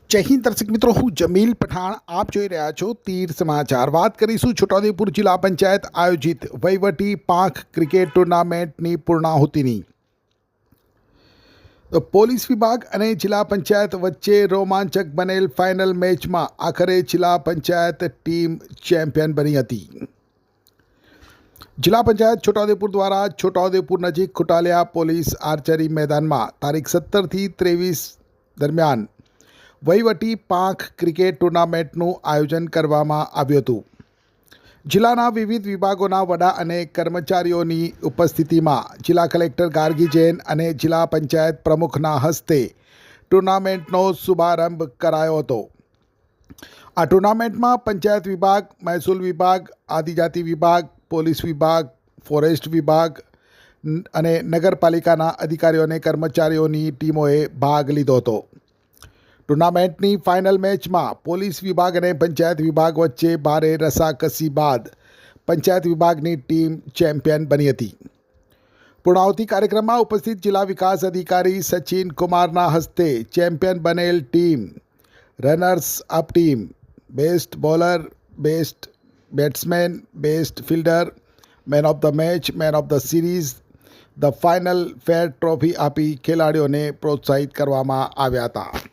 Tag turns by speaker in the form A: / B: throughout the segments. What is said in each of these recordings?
A: જય હિન્દ દર્શક મિત્રો, હું જમીલ પઠાણ આપ જોઈ રહ્યા છો તીર સમાચાર। વાત કરીશું છોટાઉદેપુર જિલ્લા પંચાયત આયોજિત વહીવટી પાંખ ક્રિકેટ ટુર્નામેન્ટની પૂર્ણાહુતિની। તો પોલીસ વિભાગ અને જિલ્લા પંચાયત વચ્ચે રોમાંચક બનેલ ફાઇનલ મેચમાં આખરે જિલ્લા પંચાયત ટીમ ચેમ્પિયન બની હતી। જિલ્લા પંચાયત છોટાઉદેપુર દ્વારા છોટાઉદેપુર નજીક ખુટાલિયા પોલીસ આર્ચરી મેદાનમાં તારીખ 17 થી 23 દરમિયાન વહીવટી પાંખ ક્રિકેટ ટુર્નામેન્ટનું આયોજન કરવામાં આવ્યું હતું। જિલ્લાના વિવિધ વિભાગોના વડા અને કર્મચારીઓની ઉપસ્થિતિમાં જિલ્લા કલેક્ટર ગાર્ગી જૈન અને જિલ્લા પંચાયત પ્રમુખના હસ્તે ટુર્નામેન્ટનો શુભારંભ કરાયો હતો। આ ટુર્નામેન્ટમાં પંચાયત વિભાગ, મહેસૂલ વિભાગ, આદિજાતિ વિભાગ, પોલીસ વિભાગ, ફોરેસ્ટ વિભાગ અને નગરપાલિકાના અધિકારીઓ અને કર્મચારીઓની ટીમોએ ભાગ લીધો હતો। ટુર્નામેન્ટની ફાઇનલ મેચમાં પોલીસ વિભાગ અને પંચાયત વિભાગ વચ્ચે ભારે રસાકસી બાદ પંચાયત વિભાગની ટીમ ચેમ્પિયન બની હતી। પૂર્ણાહુતિ કાર્યક્રમમાં ઉપસ્થિત જિલ્લા વિકાસ અધિકારી સચિન કુમારના હસ્તે ચેમ્પિયન બનેલ team, runners up team, best bowler, best batsman, best fielder, man of the match, man of the series, the final fair trophy આપી ખેલાડીઓને પ્રોત્સાહિત કરવામાં આવ્યા હતા।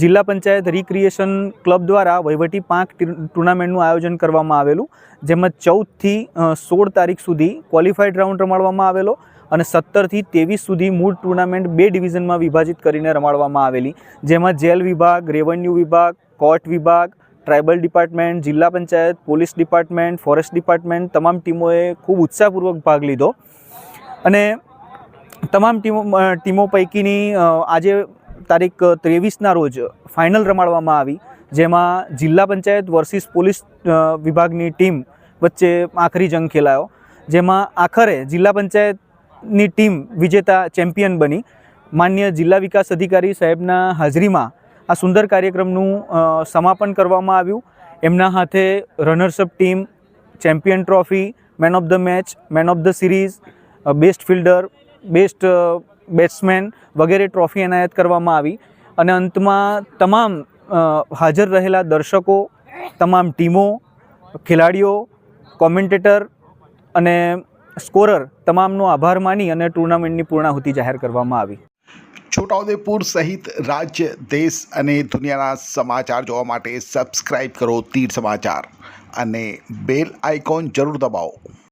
B: જિલ્લા પંચાયત રિક્રિએશન ક્લબ દ્વારા વહીવટી પાંખ ટુર્નામેન્ટનું આયોજન કરવામાં આવેલું, જેમાં 14 થી 16 તારીખ સુધી ક્વોલિફાઈડ રાઉન્ડ રમાડવામાં આવેલો અને 17 થી 23 સુધી મૂળ ટુર્નામેન્ટ 2 ડિવિઝનમાં વિભાજિત કરીને રમાડવામાં આવેલી, જેમાં જેલ વિભાગ, રેવન્યુ વિભાગ, કોર્ટ વિભાગ, ટ્રાઇબલ ડિપાર્ટમેન્ટ, જિલ્લા panchayat, police department, forest department તમામ ટીમોએ ખૂબ ઉત્સાહપૂર્વક ભાગ લીધો અને તમામ ટીમો પૈકીની આજે તારીખ 23ના રોજ ફાઇનલ રમાડવામાં આવી, જેમાં જિલ્લા પંચાયત વર્સિસ પોલીસ વિભાગની ટીમ વચ્ચે આખરી જંગ ખેલાયો, જેમાં આખરે જિલ્લા પંચાયતની ટીમ વિજેતા ચેમ્પિયન બની। માન્ય જિલ્લા વિકાસ અધિકારી સાહેબના હાજરીમાં આ સુંદર કાર્યક્રમનું સમાપન કરવામાં આવ્યું। એમના હાથે runners-up team, champion trophy, man of the match, man of the series, best fielder, best batsman વગેરે ટ્રોફી એનાયત કરવામાં આવી અને અંતમાં તમામ હાજર રહેલા દર્શકો, તમામ ટીમો, ખેલાડીઓ, કોમેન્ટેટર અને સ્કોરર તમામનો આભાર માની અને ટુર્નામેન્ટની પૂર્ણાહુતિ જાહેર કરવામાં આવી।
A: છોટાઉદેપુર સહિત રાજ્ય, દેશ અને દુનિયાના સમાચાર જોવા માટે સબસ્ક્રાઇબ કરો તીર સમાચાર અને બેલ આઇકોન જરૂર દબાવો।